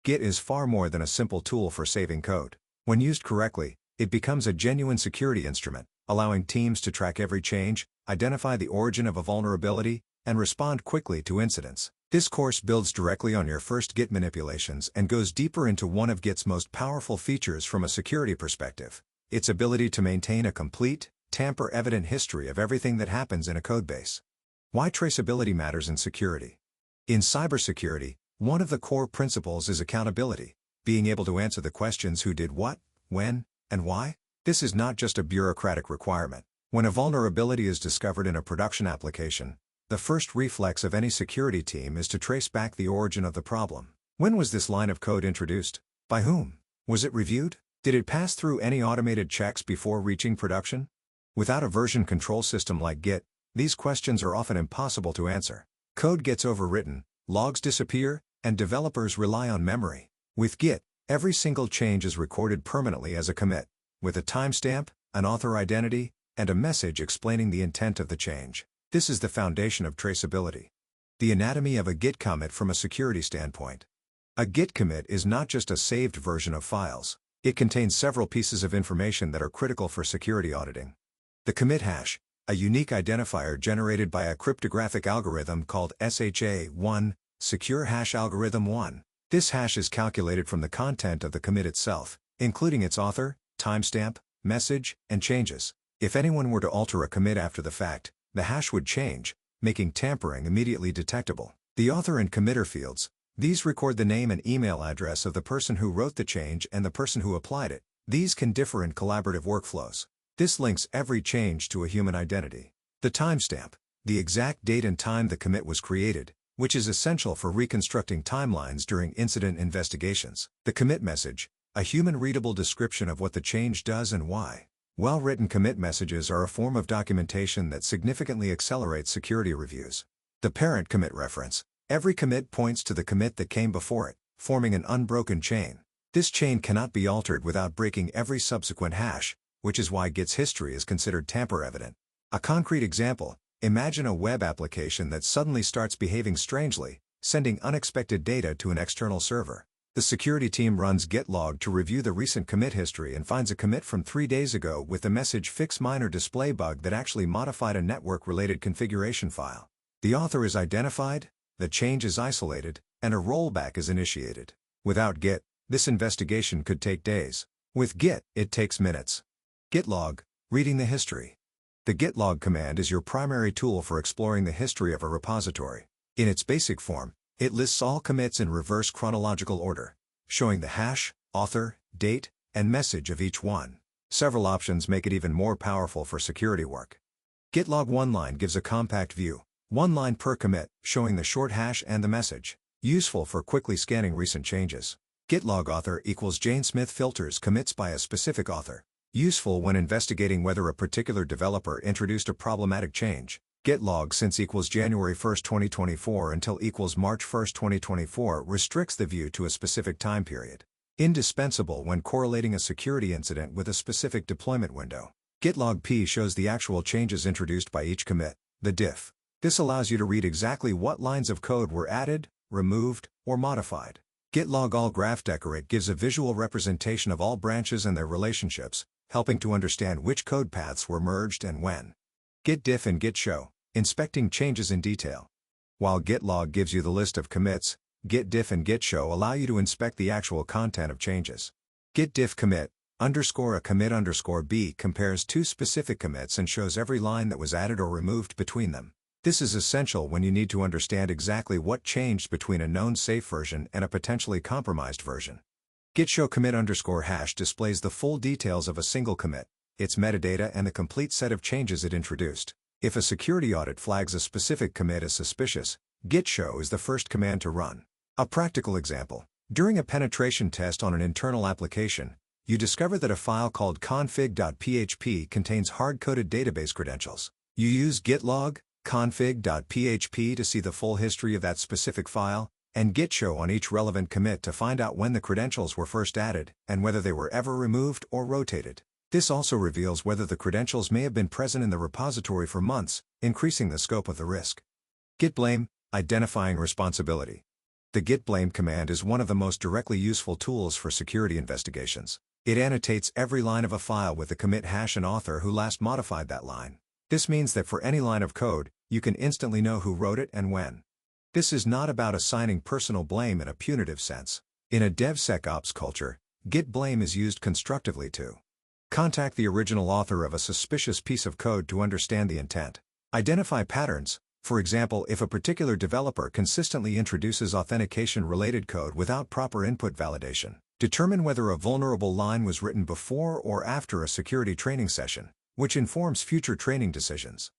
Git is far more than a simple tool for saving code. When used correctly, it becomes a genuine security instrument, allowing teams to track every change, identify the origin of a vulnerability, and respond quickly to incidents. This course builds directly on your first Git manipulations and goes deeper into one of Git's most powerful features from a security perspective: its ability to maintain a complete, tamper-evident history of everything that happens in a codebase. Why traceability matters in security. In cybersecurity, one of the core principles is accountability, being able to answer the questions who did what, when, and why. This is not just a bureaucratic requirement. When a vulnerability is discovered in a production application, the first reflex of any security team is to trace back the origin of the problem. When was this line of code introduced? By whom? Was it reviewed? Did it pass through any automated checks before reaching production? Without a version control system like Git, these questions are often impossible to answer. Code gets overwritten, logs disappear, and developers rely on memory. With Git, every single change is recorded permanently as a commit, with a timestamp, an author identity, and a message explaining the intent of the change. This is the foundation of traceability. The anatomy of a Git commit from a security standpoint. A Git commit is not just a saved version of files. It contains several pieces of information that are critical for security auditing. The commit hash, a unique identifier generated by a cryptographic algorithm called SHA-1, Secure Hash Algorithm 1. This hash is calculated from the content of the commit itself, including its author, timestamp, message, and changes. If anyone were to alter a commit after the fact, the hash would change, making tampering immediately detectable. The author and committer fields, these record the name and email address of the person who wrote the change and the person who applied it. These can differ in collaborative workflows. This links every change to a human identity. The timestamp, the exact date and time the commit was created, which is essential for reconstructing timelines during incident investigations. The commit message, a human-readable description of what the change does and why. Well-written commit messages are a form of documentation that significantly accelerates security reviews. The parent commit reference, every commit points to the commit that came before it, forming an unbroken chain. This chain cannot be altered without breaking every subsequent hash, which is why Git's history is considered tamper-evident. A concrete example: imagine a web application that suddenly starts behaving strangely, sending unexpected data to an external server. The security team runs git log to review the recent commit history and finds a commit from 3 days ago with the message "fix minor display bug" that actually modified a network-related configuration file. The author is identified, the change is isolated, and a rollback is initiated. Without Git, this investigation could take days. With Git, it takes minutes. Git log, reading the history. The git log command is your primary tool for exploring the history of a repository. In its basic form, it lists all commits in reverse chronological order, showing the hash, author, date, and message of each one. Several options make it even more powerful for security work. Git log one line gives a compact view, one line per commit, showing the short hash and the message. Useful for quickly scanning recent changes. Git log author equals Jane Smith filters commits by a specific author. Useful when investigating whether a particular developer introduced a problematic change. Git log since equals January 1, 2024 until equals March 1, 2024 restricts the view to a specific time period. Indispensable when correlating a security incident with a specific deployment window. Git log P shows the actual changes introduced by each commit, the diff. This allows you to read exactly what lines of code were added, removed, or modified. Git log all graph decorate gives a visual representation of all branches and their relationships, helping to understand which code paths were merged and when. Git diff and git show, inspecting changes in detail. While git log gives you the list of commits, git diff and git show allow you to inspect the actual content of changes. Git diff commit _ a commit _ b compares two specific commits and shows every line that was added or removed between them. This is essential when you need to understand exactly what changed between a known safe version and a potentially compromised version. Git show commit _ displays the full details of a single commit, its metadata and the complete set of changes it introduced. If a security audit flags a specific commit as suspicious, git show is the first command to run. A practical example: during a penetration test on an internal application, you discover that a file called config.php contains hard-coded database credentials. You use git log config.php to see the full history of that specific file, and git show on each relevant commit to find out when the credentials were first added and whether they were ever removed or rotated. This also reveals whether the credentials may have been present in the repository for months, increasing the scope of the risk. Git blame, identifying responsibility. The git blame command is one of the most directly useful tools for security investigations. It annotates every line of a file with the commit hash and author who last modified that line. This means that for any line of code, you can instantly know who wrote it and when. This is not about assigning personal blame in a punitive sense. In a DevSecOps culture, git blame is used constructively to contact the original author of a suspicious piece of code to understand the intent. Identify patterns. For example, if a particular developer consistently introduces authentication-related code without proper input validation. Determine whether a vulnerable line was written before or after a security training session, which informs future training decisions.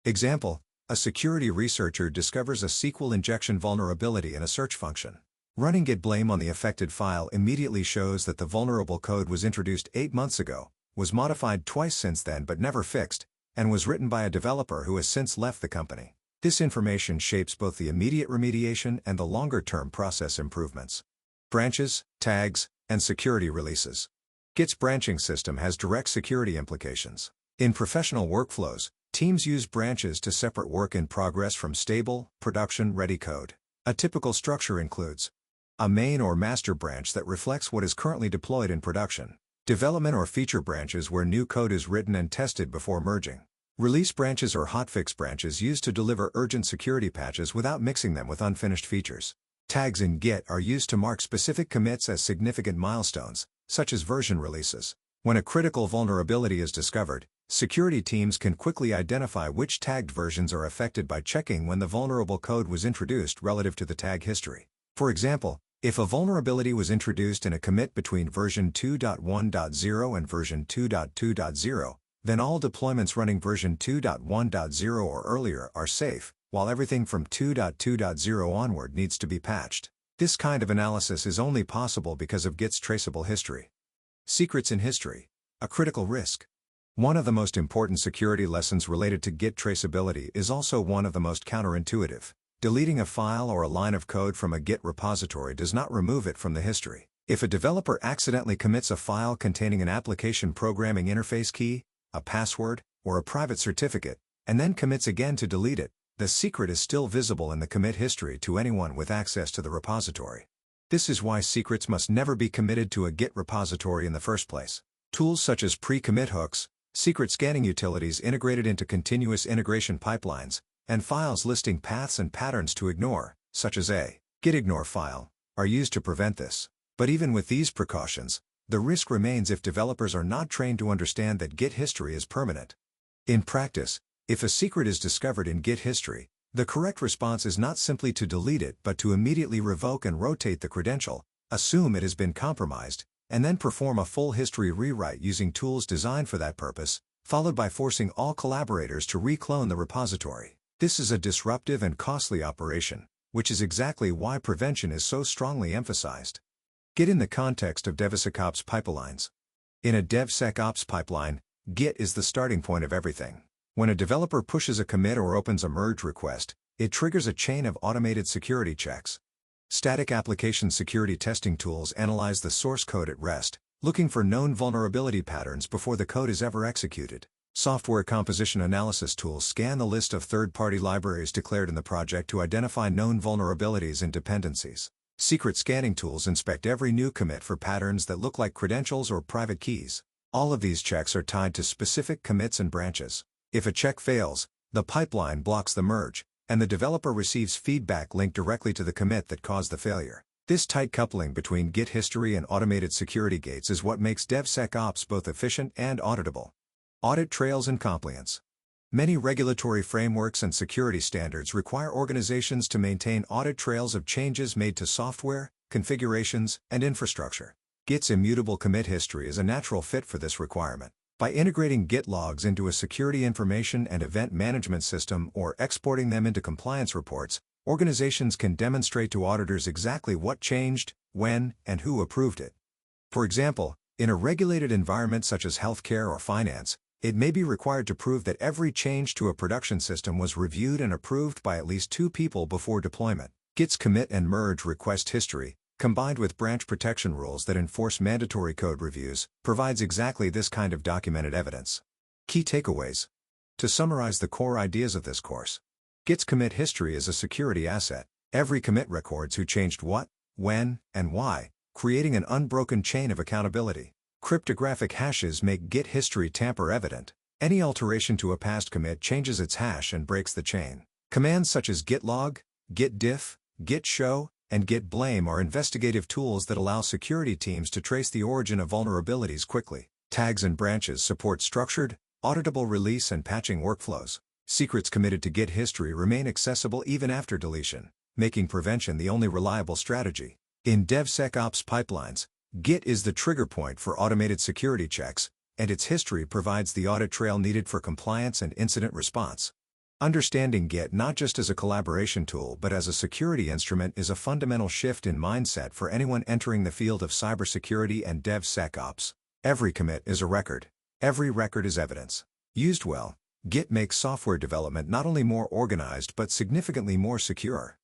Example: a security researcher discovers a SQL injection vulnerability in a search function. Running git blame on the affected file immediately shows that the vulnerable code was introduced 8 months ago, was modified twice since then but never fixed, and was written by a developer who has since left the company. This information shapes both the immediate remediation and the longer-term process improvements. Branches, tags, and security releases. Git's branching system has direct security implications. In professional workflows, teams use branches to separate work in progress from stable, production-ready code. A typical structure includes a main or master branch that reflects what is currently deployed in production. Development or feature branches where new code is written and tested before merging. Release branches or hotfix branches used to deliver urgent security patches without mixing them with unfinished features. Tags in Git are used to mark specific commits as significant milestones, such as version releases. When a critical vulnerability is discovered, security teams can quickly identify which tagged versions are affected by checking when the vulnerable code was introduced relative to the tag history. For example, if a vulnerability was introduced in a commit between version 2.1.0 and version 2.2.0, then all deployments running version 2.1.0 or earlier are safe, while everything from 2.2.0 onward needs to be patched. This kind of analysis is only possible because of Git's traceable history. Secrets in history. A critical risk. One of the most important security lessons related to Git traceability is also one of the most counterintuitive. Deleting a file or a line of code from a Git repository does not remove it from the history. If a developer accidentally commits a file containing an application programming interface key, a password, or a private certificate, and then commits again to delete it, the secret is still visible in the commit history to anyone with access to the repository. This is why secrets must never be committed to a Git repository in the first place. Tools such as pre-commit hooks, secret scanning utilities integrated into continuous integration pipelines, and files listing paths and patterns to ignore, such as a gitignore file, are used to prevent this. But even with these precautions, the risk remains if developers are not trained to understand that Git history is permanent. In practice, if a secret is discovered in Git history, the correct response is not simply to delete it but to immediately revoke and rotate the credential, assume it has been compromised, and then perform a full history rewrite using tools designed for that purpose, followed by forcing all collaborators to reclone the repository. This is a disruptive and costly operation, which is exactly why prevention is so strongly emphasized. Git in the context of DevSecOps pipelines. In a DevSecOps pipeline, Git is the starting point of everything. When a developer pushes a commit or opens a merge request, it triggers a chain of automated security checks. Static application security testing tools analyze the source code at rest, looking for known vulnerability patterns before the code is ever executed. Software composition analysis tools scan the list of third-party libraries declared in the project to identify known vulnerabilities and dependencies. Secret scanning tools inspect every new commit for patterns that look like credentials or private keys. All of these checks are tied to specific commits and branches. If a check fails, the pipeline blocks the merge, and the developer receives feedback linked directly to the commit that caused the failure. This tight coupling between Git history and automated security gates is what makes DevSecOps both efficient and auditable. Audit trails and compliance. Many regulatory frameworks and security standards require organizations to maintain audit trails of changes made to software, configurations, and infrastructure. Git's immutable commit history is a natural fit for this requirement. By integrating Git logs into a security information and event management system or exporting them into compliance reports, organizations can demonstrate to auditors exactly what changed, when, and who approved it. For example, in a regulated environment such as healthcare or finance, it may be required to prove that every change to a production system was reviewed and approved by at least 2 people before deployment. Git's commit and merge request history, combined with branch protection rules that enforce mandatory code reviews, provides exactly this kind of documented evidence. Key takeaways. To summarize the core ideas of this course, Git's commit history is a security asset. Every commit records who changed what, when, and why, creating an unbroken chain of accountability. Cryptographic hashes make Git history tamper-evident. Any alteration to a past commit changes its hash and breaks the chain. Commands such as git log, git diff, git show, and git blame are investigative tools that allow security teams to trace the origin of vulnerabilities quickly. Tags and branches support structured, auditable release and patching workflows. Secrets committed to Git history remain accessible even after deletion, making prevention the only reliable strategy. In DevSecOps pipelines, Git is the trigger point for automated security checks, and its history provides the audit trail needed for compliance and incident response. Understanding Git not just as a collaboration tool but as a security instrument is a fundamental shift in mindset for anyone entering the field of cybersecurity and DevSecOps. Every commit is a record. Every record is evidence. Used well, Git makes software development not only more organized but significantly more secure.